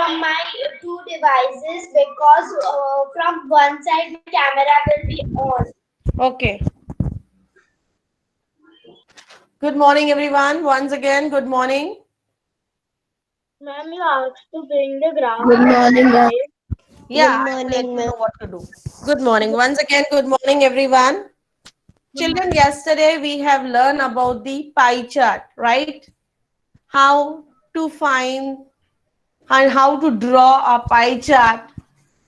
from my two devices because from one side the camera will be on. Okay. Good morning, everyone. Once again, good morning. Ma'am, you asked to bring the graph. Good morning, ma'am. Yeah, Good I will let morning, you ma'am. know what to do. Good morning. Once again, good morning, everyone. Children, yesterday we have learned about the pie chart, right? How to find and how to draw a pie chart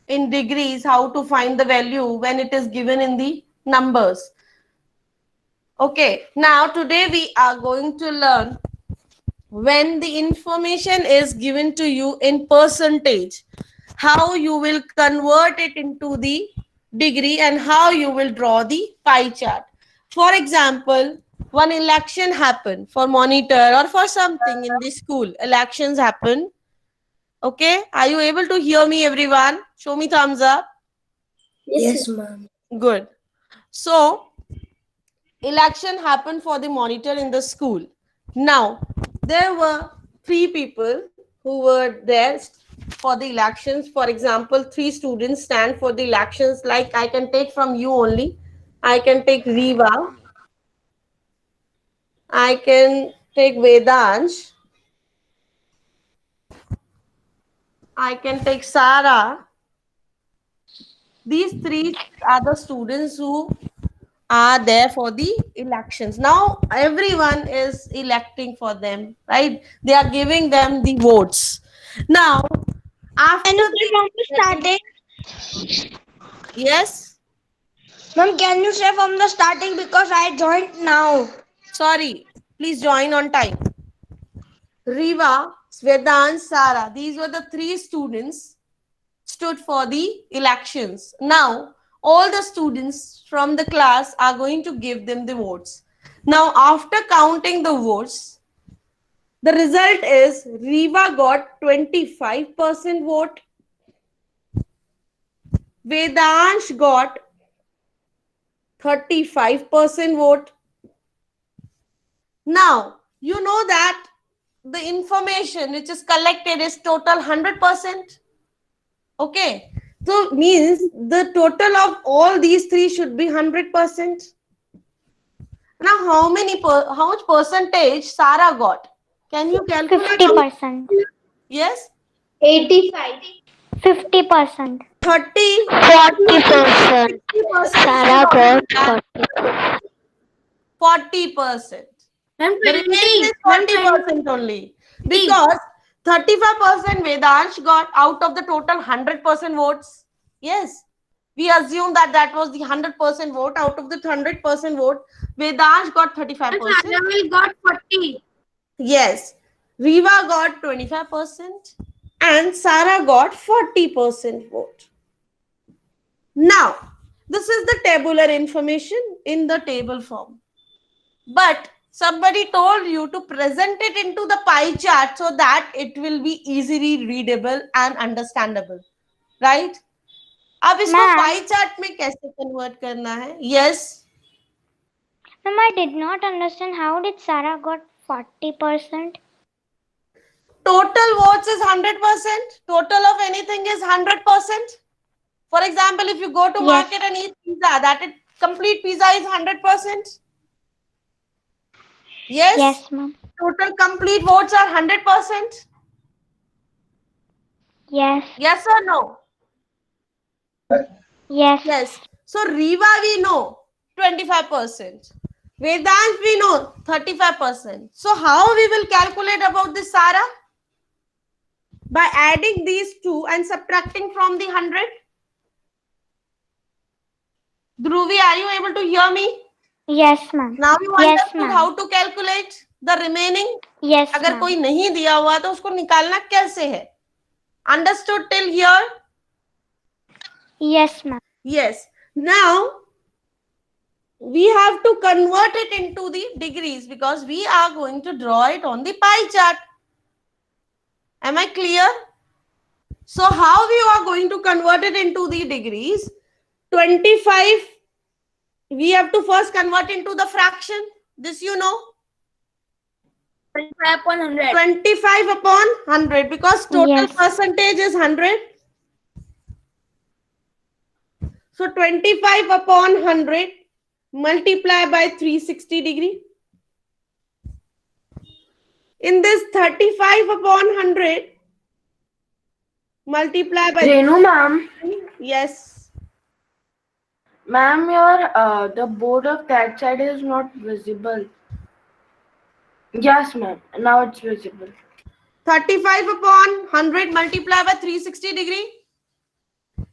in degrees, how to find the value when it is given in the numbers. Okay, now today we are going to learn when the information is given to you in percentage, how you will convert it into the degree and how you will draw the pie chart. For example, one election happen for monitor or for something in the school, elections happen. Okay, are you able to hear me, everyone? Show me thumbs up. Yes, ma'am. Good. So election happened for the monitor in the school. Now, there were three people who were there for the elections. For example, three students stand for the elections. Like I can take from you only. I can take Riva. I can take Vedansh. I can take Sara. These three are the students who are there for the elections. Now everyone is electing for them, right? They are giving them the votes. Now Can after you say from the the starting? yes, Ma'am, can you say from the starting because I joined now? sorry, please join on time. Riva, Svedant, Sara, these were the three students stood for the elections. Now all the students from the class are going to give them the votes. Now after counting the votes, the result is Riva got 25% vote. Vedansh got 35% vote. Now, you know that the information which is collected is total 100%. Okay. So, means the total of all these three should be 100%. Now, how much percentage Sara got? Can you calculate? 50%. Yes? 85. 50%. 30, 40%. 50% she Sarah already got has 40%. 40%. Ma'am, The remaining 20. is Ma'am, 40% only. 20. Because 35% Vedansh got out of the total 100% votes. Yes. We assume that that was the 100% vote. Out of the 100% vote, Vedansh got And 35%. Sanya will got 40. Yes. Riva got 25% and Sara got 40% vote. Now, this is the tabular information in the table form. But somebody told you to present it into the pie chart so that it will be easily readable and understandable, right? अब इसको Ma'am, pie chart में कैसे convert करना है? Yes. ma'am, I did not understand how did Sarah got 40%? Total votes is 100%. Total of anything is 100%. For example, if you go to Yes. market and eat pizza, that it, complete pizza is 100%. Yes. Yes, ma'am. Total complete votes are 100%. Yes. Yes or no? Yes. Yes. So Riva we know 25%. Vedant we know 35%. So how we will calculate about this, Sara? By adding these two and subtracting from the 100. Dhruvi, are you able to hear me? Yes, ma'am. Now you Yes, understood ma'am. how to calculate the remaining? Yes, अगर कोई ma'am. नहीं दिया हुआ तो उसको निकालना कैसे है? Understood till here? Yes, ma'am. Yes. Now we have to convert it into the degrees because we are going to draw it on the pie chart. Am I clear? So how we are going to convert it into the degrees? 25, we have to first convert into the fraction. This you know. 25 upon 100. 25 upon 100 because total Yes. percentage is 100. So 25 upon 100 multiply by 360 degree. In this 35 upon 100 multiply by Renu ma'am, yes. ma'am, your the board of that side is not visible. Yes, ma'am. Now it's visible. 35 upon 100 multiply by 360 degree.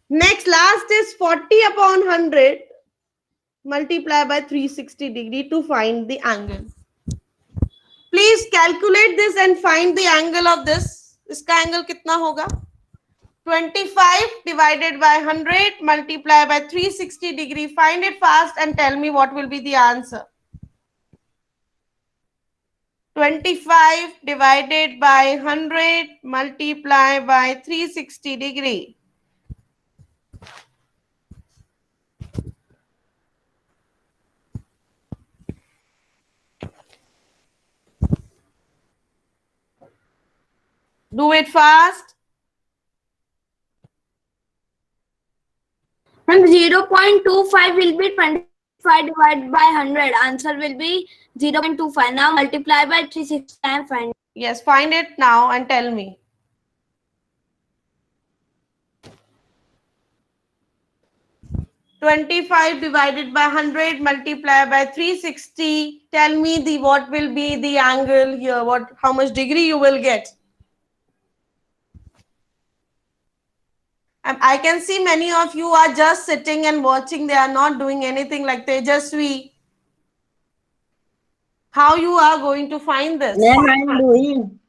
Next last is 40 upon 100 multiply by 360 degree to find the angle. Please calculate this and find the angle of this. इसका angle कितना होगा? 25 divided by 100 multiply by 360 degree. Find it fast and tell me what will be the answer. 25 divided by 100 multiply by 360 degree. Do it fast. And 0.25 will be 25 divided by 100. Answer will be 0.25. Now multiply by 360 and find. Yes, find it now and tell me. $25 divided by 100 multiply by 360. Tell me the what will be the angle here. How much degree you will get? I can see many of you are just sitting and watching. They are not doing anything like Tejasvi. How you are going to find this? Ma'am, I am doing.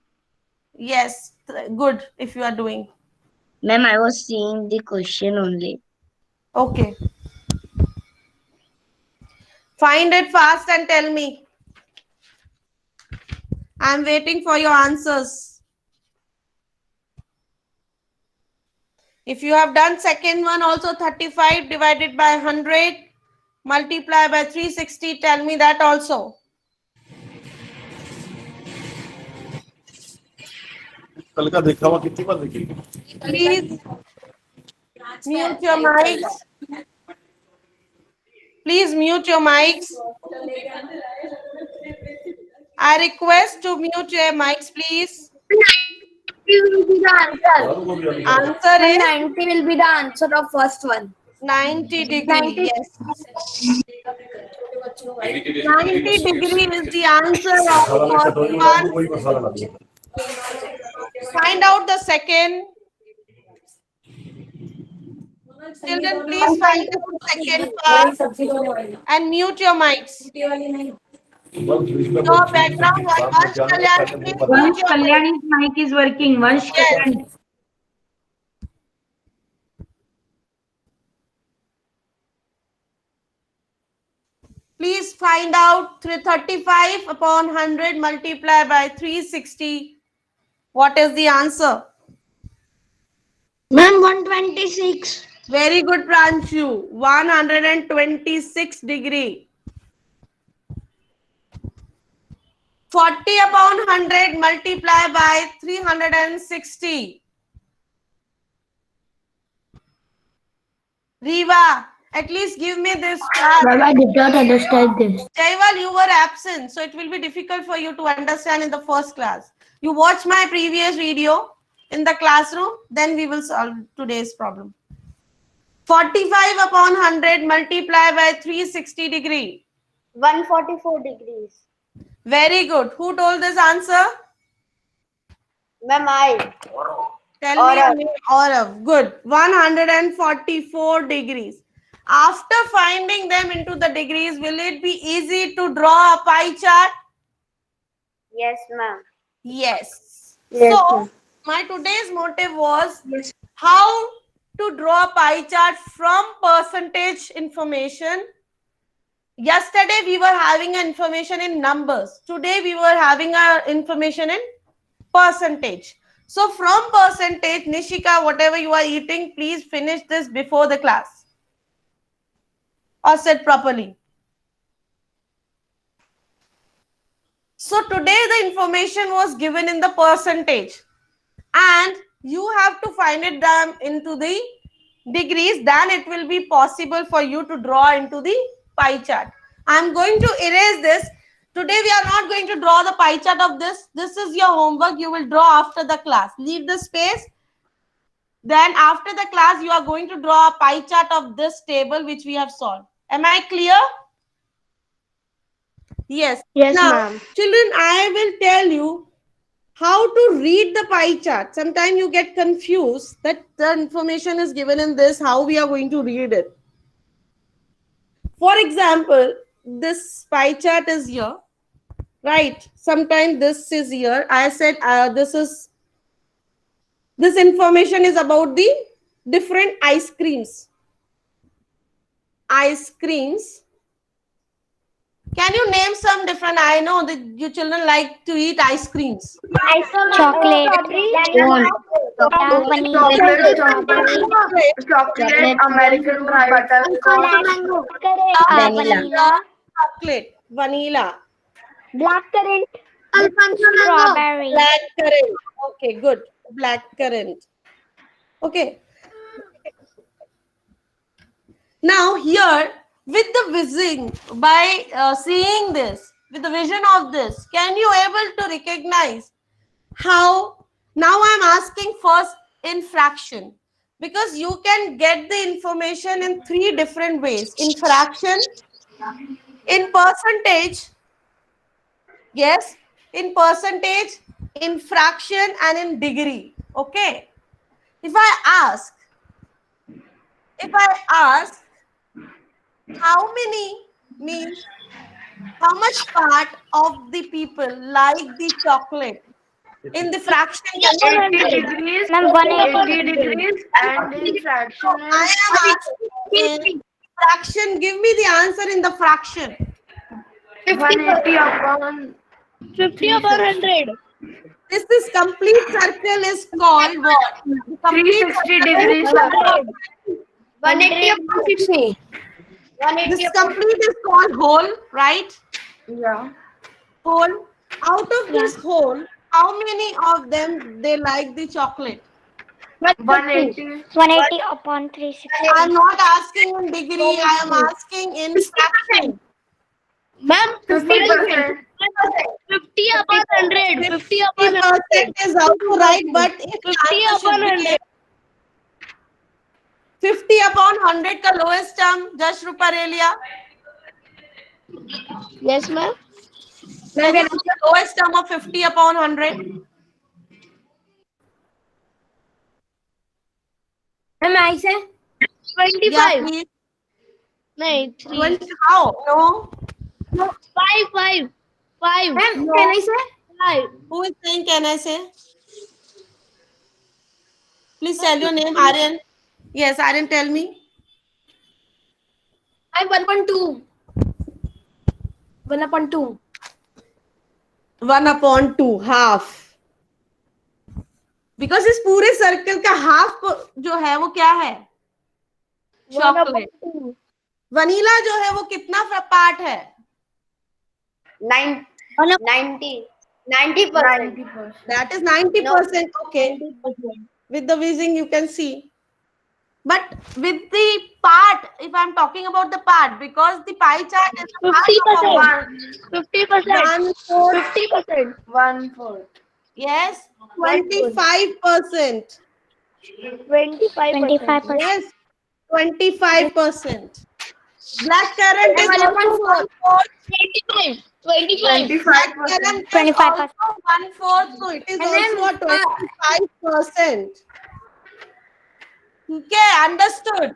Yes, good if you are doing. Ma'am, I was seeing the question only. Okay. Find it fast and tell me. I'm waiting for your answers. If you have done second one also 35 divided by 100 multiply by 360, tell me that also. कल का देखा हुआ कितनी बार देखी? Please mute your mics. Please mute your mics. I request to mute your mics, please. 90 will be the answer. Answer is 90 will be the answer of first one. 90 degree. 90. Yes. 90 degree is the answer of first one. Find out the second. Children, please find the second part and mute your mics. Your background Vansh Kalyani, please mute Vansh your mic. Kalyani's mic is working. Vansh Yes. Kalyani. Please find out 35 upon 100 multiply by 360. What is the answer? Ma'am, 126. Very good, Pranchu. 126 degree. 40 upon 100 multiply by 360. Riva, at least give me this part. Ma'am, I did not understand this. Jaival, you were absent, so it will be difficult for you to understand in the first class. You watch my previous video in the classroom, then we will solve today's problem. 45 upon 100 multiply by 360 degree. 144 degrees. Very good. Who told this answer? Ma'am, I. Tell Aurav. me, Aurav. Good. 144 degrees. After finding them into the degrees, will it be easy to draw a pie chart? Yes, ma'am. Yes. Yes, So, ma'am. my today's motive was how to draw a pie chart from percentage information. Yesterday, we were having information in numbers. Today, we were having information in percentage. So, from percentage, Nishika, whatever you are eating, please finish this before the class. Or sit properly. So today the information was given in the percentage, and you have to find it down into the degrees. Then it will be possible for you to draw into the pie chart. I'm going to erase this. Today we are not going to draw the pie chart of this. This is your homework. You will draw after the class. Leave the space. Then after the class, you are going to draw a pie chart of this table which we have solved. Am I clear? Yes. Yes, Now, ma'am. children, I will tell you how to read the pie chart. Sometimes you get confused that the information is given in this, how we are going to read it. For example, this pie chart is here, right? Sometimes this is here. I said this information is about the different ice creams. Ice creams. Can you name some different? I know that you children like to eat ice creams. Chocolate. Cone. Chocolate, American butterscotch, Vanilla. Chocolate, vanilla, Blackcurrant. Strawberry. black currant. Okay, good. Black currant. Okay. Now here, with the vision, by seeing this, with the vision of this, can you able to recognize how? Now I'm asking first in fraction, because you can get the information in 3 different ways: in fraction, in percentage, yes, in percentage, in fraction, and in degree. Okay. If I ask how many means how much part of the people like the chocolate in the fraction, can you 80 degrees, Ma'am, 180 80 degrees, and in fraction I is am asking in fraction. Give me the answer in the fraction. 180 upon 50 upon 100. This is complete circle is called what? Complete 360 degrees circle. 180 upon 60. This complete is called whole, right? Yeah. Whole. Out of this whole, how many of them they like the chocolate? 180. 180 upon 360. I am not asking in degree. I am asking in fraction. Ma'am, 50%. 50 upon 100. 50 upon 100. 50% is also right, but if 50 upon 100. 50 upon 100 का lowest term, Jash Ruparelia. Yes, ma'am. What is the lowest term of 50 upon 100? Ma'am, I say 25. Yeah, please. No, 3. 20, how? No. 5. Ma'am, No. can I say 5? Who is saying, can I say? Please tell your name, Aryan. Yes, Aryan, tell me. I'm 1.2. 1.2. 1 upon 2, half. Because इस पूरे circle का half जो है वो क्या है? Chocolate. Vanilla जो है वो कितना पार्ट है? 90%. That is 90%. Okay. With the whizzing you can see. But with the part, if I'm talking about the part, because the pie chart is 50%. 50%. 1/4. 50%. 1/4. Yes, 25%. 25%. Yes, 25%. Black currant is also 1/4. 25. 25%. Currant is 25%. also 1/4, so it is also 25%. Okay, understood.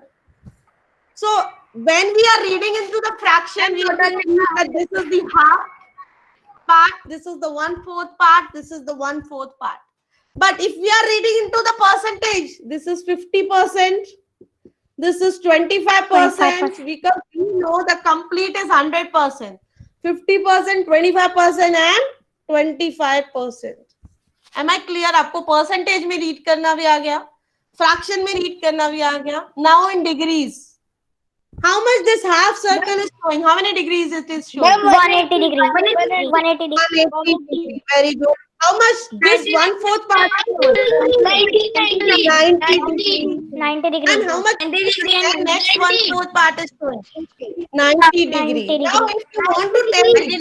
So when we are reading into the fraction, we understand that this is the half part, this is the 1/4 part, this is the 1/4 part. But if we are reading into the percentage, this is 50%, this is 25%, because we know the complete is 100%. 50%, 25% and 25%. Am I clear? आपको percentage में read करना भी आ गया, fraction में read करना भी आ गया. Now in degrees. How much this half circle is showing? How many degrees it is showing? 180 degree. 180 degree. 180 degrees. Very good. How much this 1/4 part is showing? 90 90 degrees. 90 degree. And how much 90 degree the and next 1/4 part is showing? 90 90 degree. degree. Now, if you want to tell me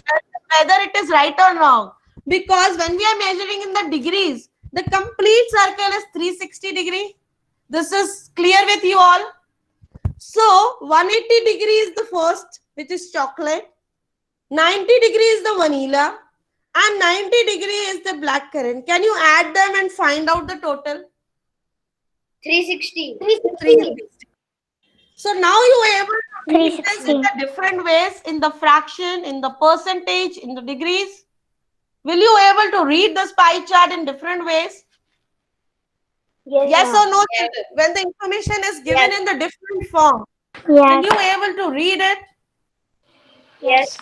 whether it is right or wrong, because when we are measuring in the degrees, the complete circle is 360 degree. This is clear with you all. So 180 degree is the first, which is chocolate. 90 degree is the vanilla. And 90 degree is the black currant. Can you add them and find out the total? 360. 360. So now you are able to read this 360. in the different ways, in the fraction, in the percentage, in the degrees. Will you able to read this pie chart in different ways? Yes or no, children? When the information is given in the different form, will Yes. you able to read it? Yes.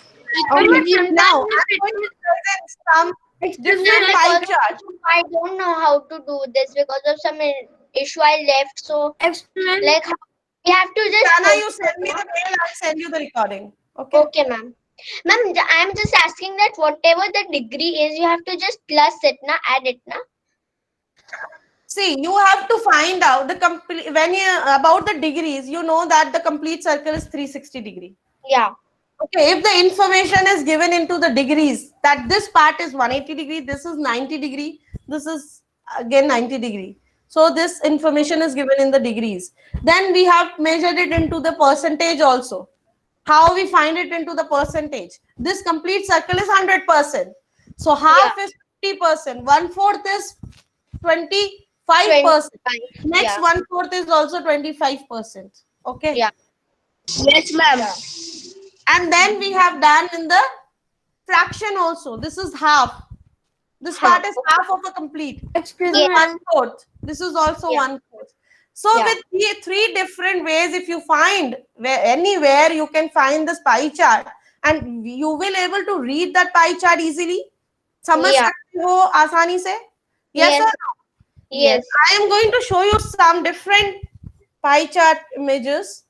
Okay. Now I'm going to present some different pie charts. I don't know how to do this because of some issue I left. So, Experiment. like, we have to just. Jana, you send me the mail, I'll send you the recording. Okay. Okay, ma'am. Ma'am, I'm just asking that whatever the degree is, you have to just plus it, na, add it, na. See, you have to find out the complete when you about the degrees. You know that the complete circle is 360 degree. Yeah. Okay, if the information is given into the degrees, that this part is 180 degree, this is 90 degree, this is again 90 degree. So this information is given in the degrees. Then we have measured it into the percentage also. How we find it into the percentage? This complete circle is 100%. So half is 50%, 1/4 is 25%. Next 1/4 is also 25%. Okay. Yeah. Yes, ma'am. And then we have done in the fraction also. This is half. This part is half of a complete. Excuse This is me. 1/4. This is also Yeah. 1/4. So Yeah. with the three different ways, if you find where anywhere you can find this pie chart, and you will able to read that pie chart easily. समझ Yeah. सकते हो आसानी से? Yes Yes. or no? Yes. I am going to show you some different pie chart images.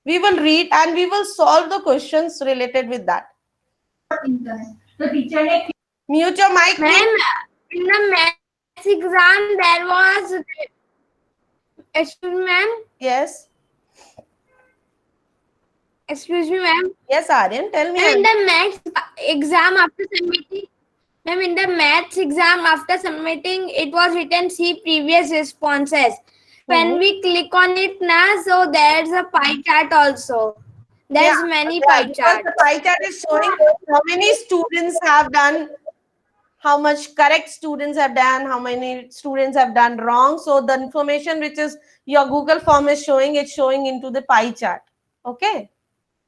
We will read and we will solve the questions related with that. The teacher ने Mute your mic, please. Ma'am, in the maths exam, there was. Excuse me, ma'am. Yes. Excuse me, ma'am. Yes, Aryan, tell me. Ma'am, in the maths exam after submitting. Ma'am, in the maths exam after submitting, it was written see previous responses. When we click on it now, so there's a pie chart also. There's many pie because charts. the pie chart is showing how many students have done, how much correct students have done, how many students have done wrong. So the information which is your Google form is showing, it's showing into the pie chart. Okay.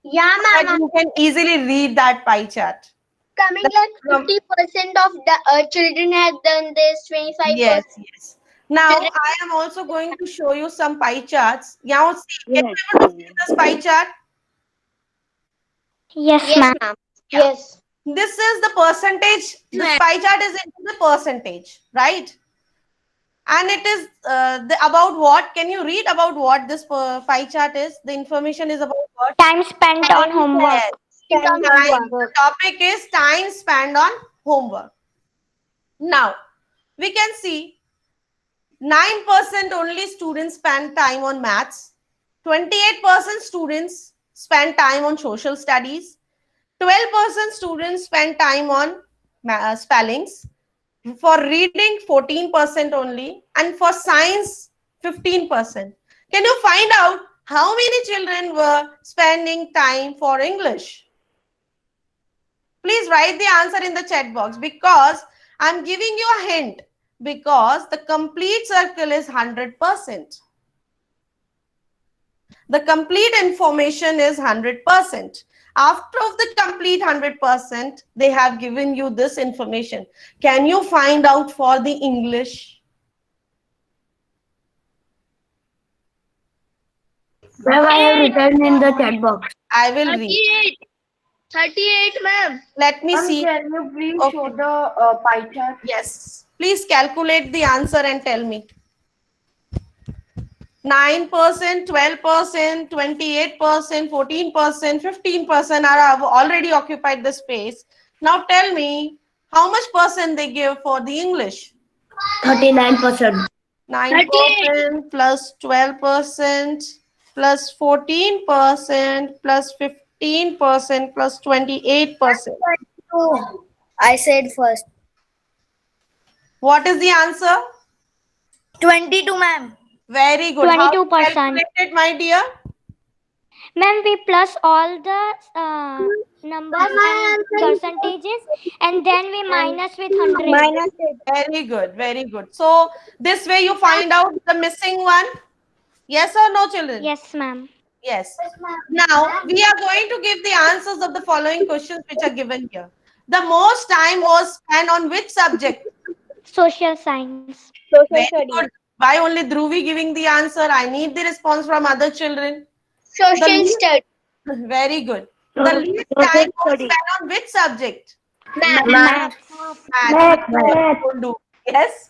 Yeah, That ma'am. you can easily read that pie chart. Coming like 50% of the children have done this, 25%. Yes, yes. Now I am also going to show you some pie charts. Now, see, can you able to see this pie chart? Yes, Yes, ma'am. ma'am. Yes. This is the percentage. This pie chart is into the percentage, right? And it is about what? Can you read about what this pie chart is? The information is about what? Time spent on homework. Yes. The topic is time spent on homework. Now, we can see 9% only students spend time on maths. 28% students spend time on social studies. 12% students spend time on spellings. For reading, 14% only. And for science, 15%. Can you find out how many children were spending time for English? Please write the answer in the chat box, because I'm giving you a hint, because the complete circle is 100%. The complete information is 100%. After the complete 100%, they have given you this information. Can you find out for the English? Ma'am, I have written in the chat box. I will read. 38, ma'am. Let me see. Can you please Okay. show the pie chart? Yes. Please calculate the answer and tell me. 9%, 12%, 28%, 14%, 15% are already occupied the space. Now tell me how much percent they give for the English? 39%. 9% plus 12% plus 14% plus 15% plus 28%. I said first. What is the answer? 22, ma'am. Very good. How you 22%. calculated, my dear? Ma'am, we plus all the numbers and percentages, and then we minus with 100. Very good, very good. So this way you find out the missing one. Yes or no, children? Yes, ma'am. Yes. Now we are going to give the answers of the following questions which are given here. The most time was spent on which subject? Social science. Very good. Why only Dhruvi giving the answer? I need the response from other children. Social studies. Very good. The least time was spent on which subject? Maths. Math. Yes,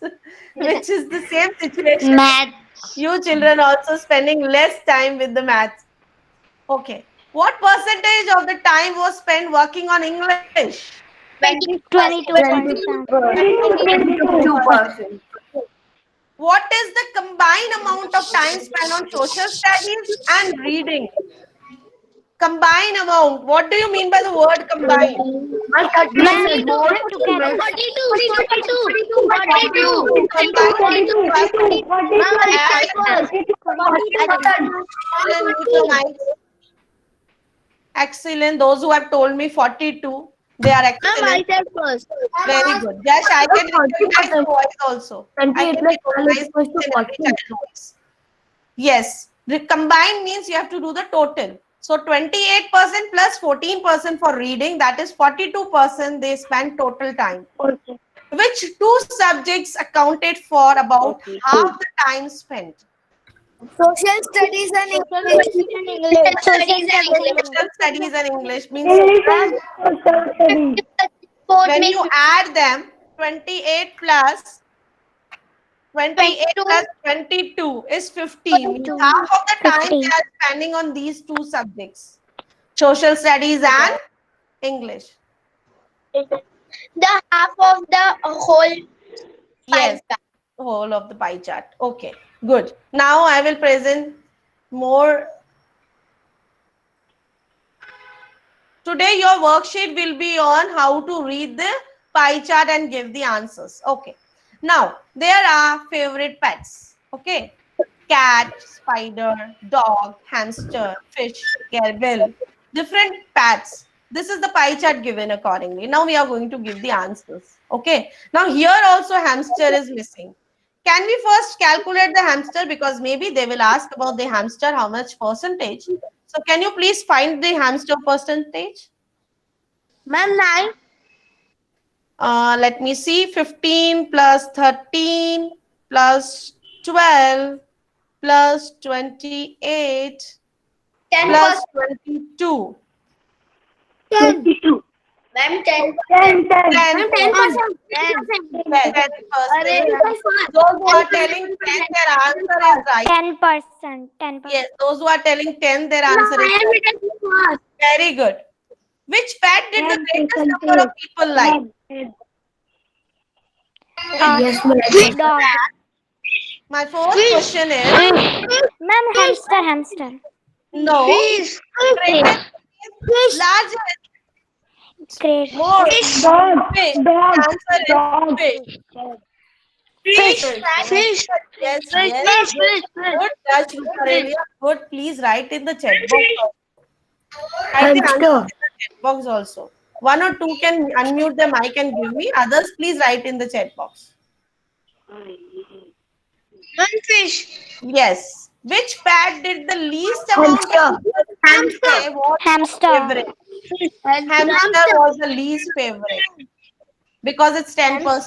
which is the same situation. Math. You children also spending less time with the maths. Okay. What percentage of the time was spent working on English? 22%. 2%. What is the combined amount of time spent on social studies and reading? Combined amount. What do you mean by the word combined? Ma'am, both together. 42. Excellent. Those who have told me 42, they are excellent. said first. Very good. Yes, I can recognize the voice also. I can recognize each and every child voice. Yes. The combined means you have to do the total. So 28% plus 14% for reading, that is 42% they spend total time. Okay. Which two subjects accounted for about half the time spent? Social studies and English. Social studies. Social studies and English means Both when makes you add them, 28 plus 22 is 15. Means half of the time they are spending on these two subjects, social studies and English. the half of the whole Yes, whole of the pie chart. Okay, good. Now I will present more. Today your worksheet will be on how to read the pie chart and give the answers. Okay. Now, there are favorite pets. Okay. Cat, spider, dog, hamster, fish, gerbil. Different pets. This is the pie chart given accordingly. Now we are going to give the answers. Okay. Now here also hamster is missing. Can we first calculate the hamster, because maybe they will ask about the hamster, how much percentage. So can you please find the hamster percentage? Ma'am, 9. Let me see. 15 plus 13 plus 12 plus 28 plus 22. 22. Ma'am, 10. 10%. 10%. Yes, 10%. Those who are telling 10, their answer is right. 10%. 10%. Yes, those who are telling 10, their answer is right. Very good. Which pet did the greatest number of people like? Dog. My fourth question is, Ma'am, hamster. no, greatest is larger, Great. more. Fish. The answer is fish. Fish. Yes, yes. Good. Raj Ruparelia. Good. Please write in the chat box. Write the answer in the chat box also. One or two can unmute the mic and give me. Others, please write in the chat box. Fish. Yes. Which pet did the least amount of people say was Hamster. favorite? Hamster was the least favorite because it's 10%.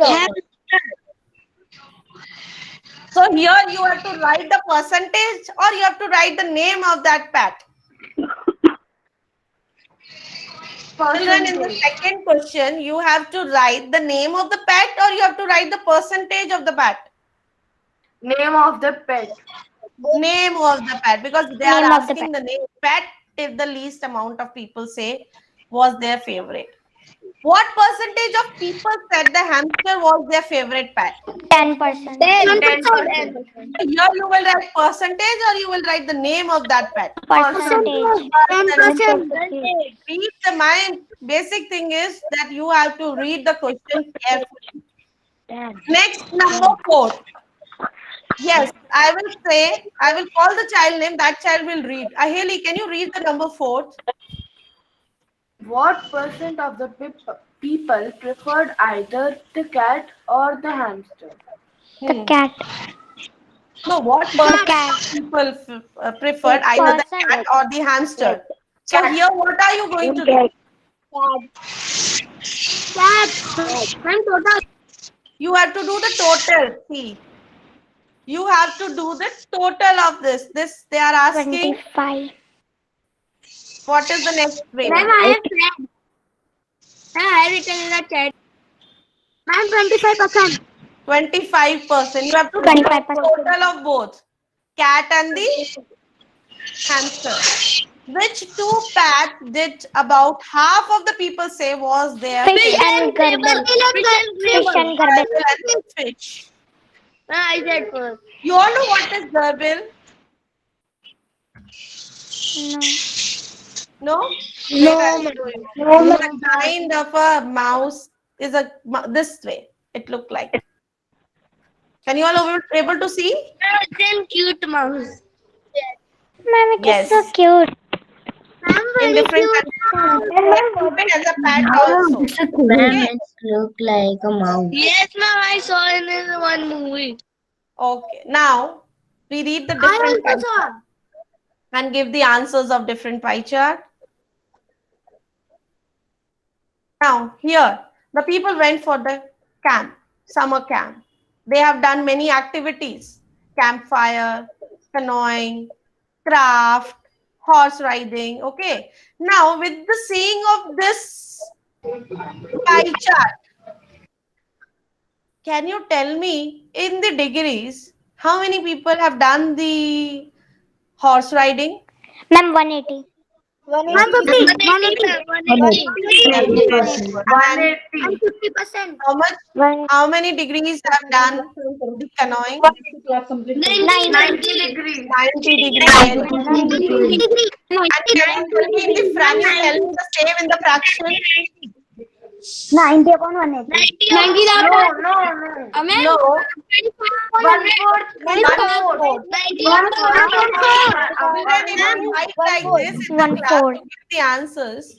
So here you have to write the percentage or you have to write the name of that pet. Children, in the second question, you have to write the name of the pet or you have to write the percentage of the pet. Name of the pet. Name of the pet, because they are Name of the asking the name pet if the least amount of people say was their favorite. What percentage of people said the hamster was their favorite pet? 10%. 10%. Here you will write percentage or you will write the name of that pet. Percentage. Read the mind. Basic thing is that you have to read the question carefully. Next, number 4. Yes, I will say, I will call the child name, that child will read. Aheli, can you read the number 4? What percent of the people preferred either the cat or the hamster? The cat. No, what percent of people preferred either the cat or the hamster? So here, what are you going to do? You have to do the total. See, you have to do the total of this. This they are asking. 25. What is the next way? Ma'am, I have said. I have written in the chat. Ma'am, 25%. 25%. You have to do the 25%. total of both cat and the hamster. Which two pets did about half of the people say was their Fish and Garble. garbage. Fish and garbage. fish? I said first. You all know what is gerbil? No. No? It's a kind of a mouse. Is a this way. It looked like. Can you all able to see? Then cute mouse. Ma'am, it Yes. is so cute. In different countries, they keep it as a pet also. Ma'am, it look like a mouse. Yes, ma'am, I saw it in one movie. Okay. Now we read the different pie chart and give the answers of different pie chart. Now here the people went for the camp, summer camp. They have done many activities: campfire, canoeing, craft, horse riding. Okay. Now with the seeing of this pie chart, can you tell me in the degrees how many people have done the horse riding? Ma'am, 180. 150. 180. 50%. How much? How many degrees have done the canoeing? 90 degrees. 90 degrees. And can you tell me in the can you tell me the same in the fraction? 90 upon 180. 90 No. No. 1/4. Children, if you write like this in the class, 1/4. to give the answers.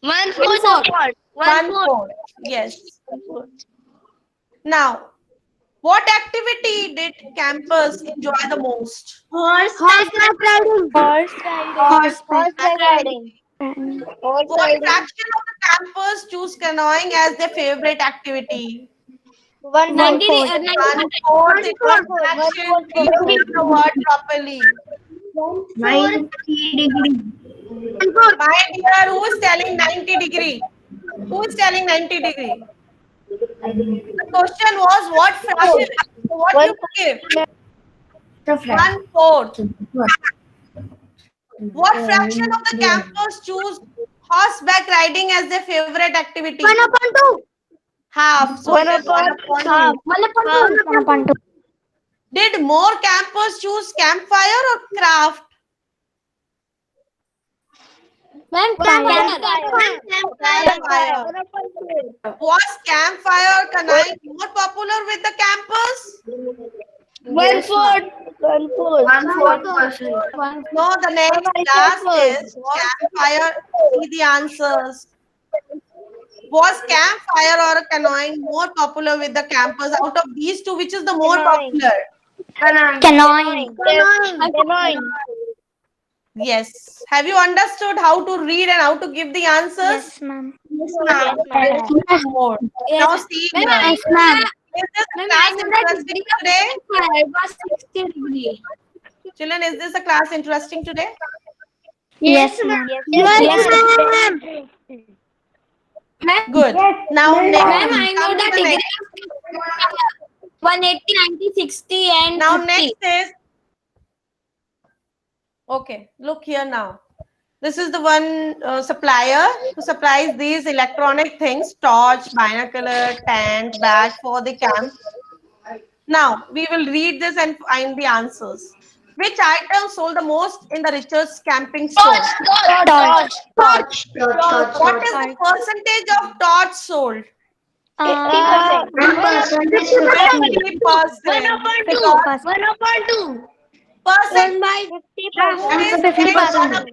1/4. 1/4. Yes. Now, what activity did campers enjoy the most? Horseback riding. What fraction of the campers choose canoeing as their favorite activity? 1/4. 1/4. It was fraction. Please use the word properly. 90 degrees. My dear, who is telling 90 degree? Who is telling 90 degree? The question was what fraction? What you give? 1/4. What fraction of the campers choose horseback riding as their favorite activity? 1/2. Half. So it is 1/2. 1/2. Did more campers choose campfire or craft? Campfire. Was campfire canoeing more popular with the campers? 1/4. 1/4%. No, the next last is campfire. See the answers. Was campfire or canoeing more popular with the campers? Out of these two, which is the more popular? Canoeing. Yes. Have you understood how to read and how to give the answers? Yes, ma'am. More. Now see, Yes, ma'am. is this class interesting today? It was 60 degrees. Children, is this a class interesting today? Yes, ma'am. Good. Now next. Ma'am, I know come to the the degree next. 180, 90, 60 and Now 50. next is Okay, look here now. This is the one supplier who supplies these electronic things, torch, binocular, tent, bag for the camp. Now, we will read this and find the answers. Which item sold the most in the richest camping store? Torch. Torch. What is the percentage of torch sold? 50%. 50%. Because 1/2. percent 50%.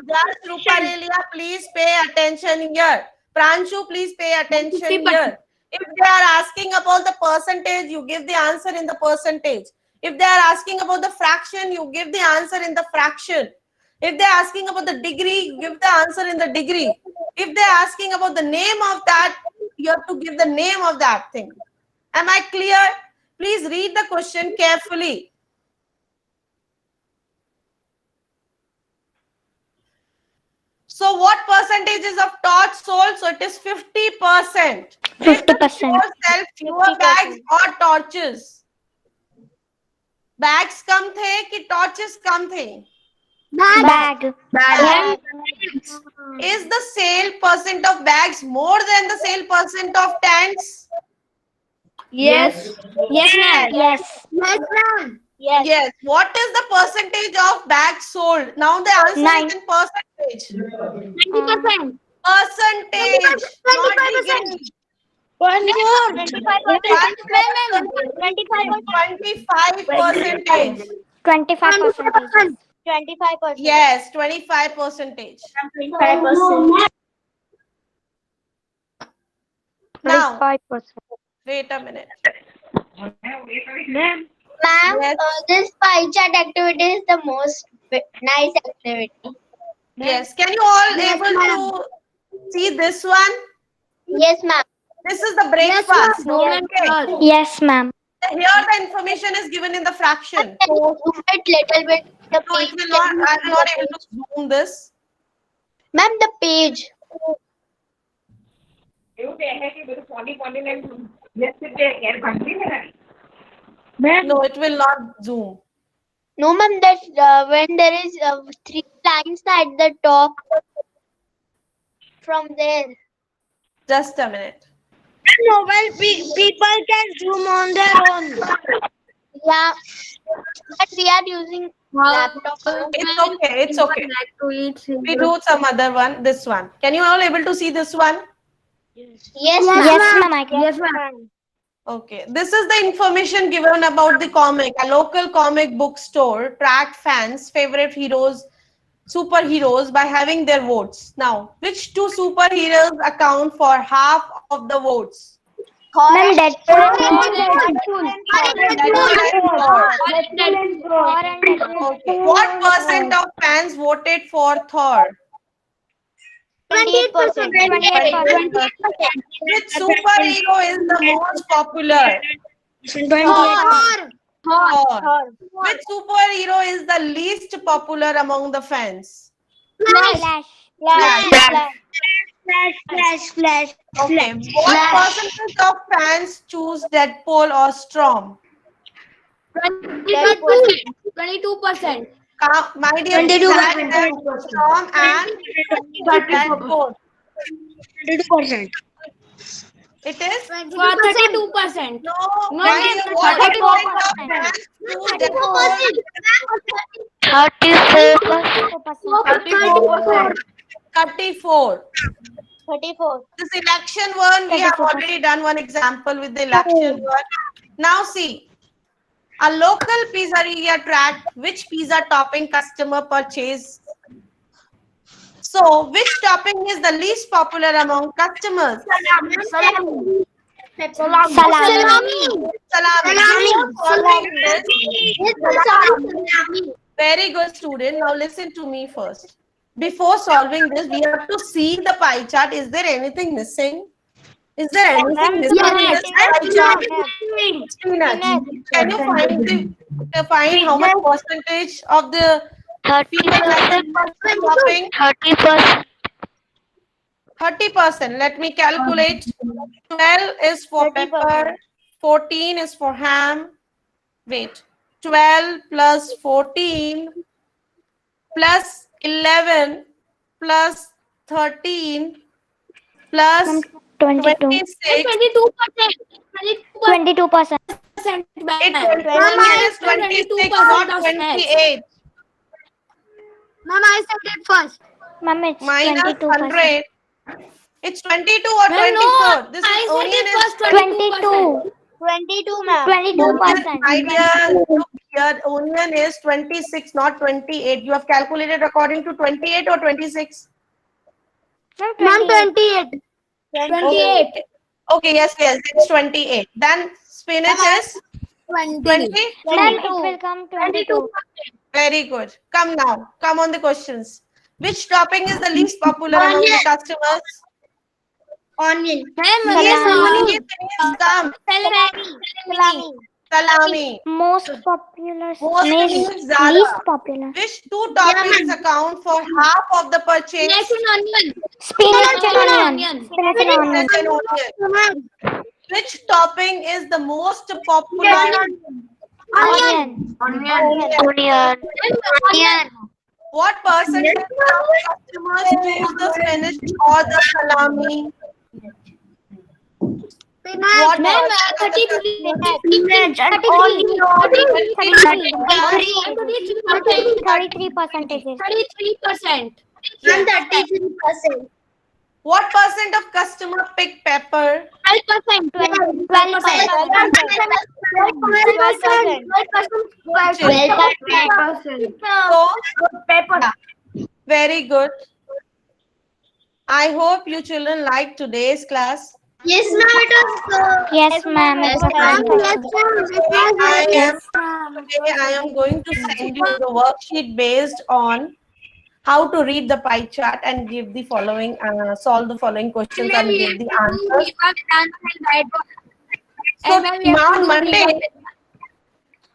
Just Ruparelia, please pay attention here. Pranshu, please pay attention 50%. here. If they are asking about the percentage, you give the answer in the percentage. If they are asking about the fraction, you give the answer in the fraction. If they are asking about the degree, you give the answer in the degree. If they are asking about the name of that, you have to give the name of that thing. Am I clear? Please read the question carefully. So what percentages of torch sold? So it is 50%. Did the 50%. store sell fewer bags or torches? Bags कम थे कि torches कम थे? Bag. Is the sale percent of bags more than the sale percent of tents? Yes. Yes, ma'am. Yes. Yes. What is the percentage of bags sold? Now the answer Nine. is in percentage. 90%. Percentage. Not degree. 25%. 25%. 25%. Yes, 25%. 25%. Now, 25%. wait a minute. Ma'am, Yes. this pie chart activity is the most nice activity. Yes. Can you all able to see this one? Yes, ma'am. This is the breakfast. No, ma'am. Okay. Yes, ma'am. Here the information is given in the fraction. Can you zoom it little bit? The So it page. will not, I will not able to zoom this. Ma'am, the page. No, it will not zoom. No, ma'am, that when there is 3 lines at the top from there. Just a minute. Mobile people can zoom on their own. Yeah, but we are using laptop. It's okay. It's okay. We do some other one. This one. Can you all able to see this one? Yes, ma'am. Yes, ma'am. I can. Yes, ma'am. Okay. This is the information given about the comic. A local comic book store tracked fans' favorite heroes, superheroes by having their votes. Now, which two superheroes account for half of the votes? Ma'am, Deadpool. Okay. What percent of fans voted for Thor? 28%. 28%. Which superhero is the most popular? Thor. Which superhero is the least popular among the fans? Flash. Flash. Okay. What percentage of fans choose Deadpool or Storm? 22%. My dear, 22%. Storm and Deadpool. 22%. It is? 32%. No. No, My dear, ma'am, what 34%. percent of fans choose Deadpool? 34%. 34. 34. This election one, we have 34%. already done one example with the election one. Now see, a local pizzeria tracked which pizza topping customer purchase. So, which topping is the least popular among customers? Salami. Salami. Very good, student. Now listen to me first. Before solving this, we have to see the pie chart. Is there anything missing? Is there anything missing in this pie chart? Spinach. Can you find how much percentage of the people like shopping? 30%. 30%. Let me calculate. 12 is for 30%. pepper. 14 is for ham. Wait. 12 plus 14 plus 11 plus 13 plus 22. 26. 22%. It only is 26, not 28. Ma'am, I said it first. Ma'am, it's Minus 22%. 100. It's 22 or 24. This is onion is 22. 22, ma'am. 22%. My dear, look here, onion is 26, not 28. You have calculated according to 28 or 26? Ma'am, 28. 28. Okay, yes, it's 28. Then spinach is 20. Ma'am, it will come 22. Very good. Come now. Come on the questions. Which topping is the least popular among the customers? Onion. Please come. Salami. Most popular. Most means Least Zara. popular. Which two toppings account for half of the purchase? Spinach and onion. Spinach and onion. Spinach and onion. Which topping is the most popular? Onion. What percentage of customers choose the spinach or the salami? What percentage of the 33%. 33%. What percent of customer pick pepper? 12%. So, very good. I hope you children like today's class. Yes, ma'am, it was Yes, ma'am. It was Today I am going to send you the worksheet based on how to read the pie chart and give the following, solve the following questions and give the answers. So on Monday,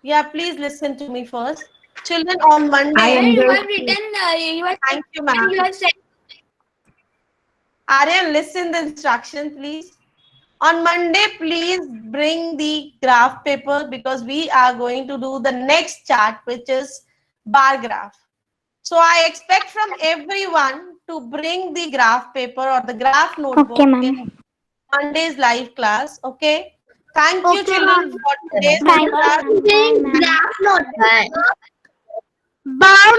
yeah, please listen to me first. Children, on Monday, thank you, ma'am. Aryan, listen the instruction, please. On Monday, please bring the graph paper because we are going to do the next chart, which is bar graph. So I expect from everyone to bring the graph paper or the graph notebook in Monday's live class. Okay. Thank you, children, for today's class. Thank you, ma'am. graph note. Bye. Bye.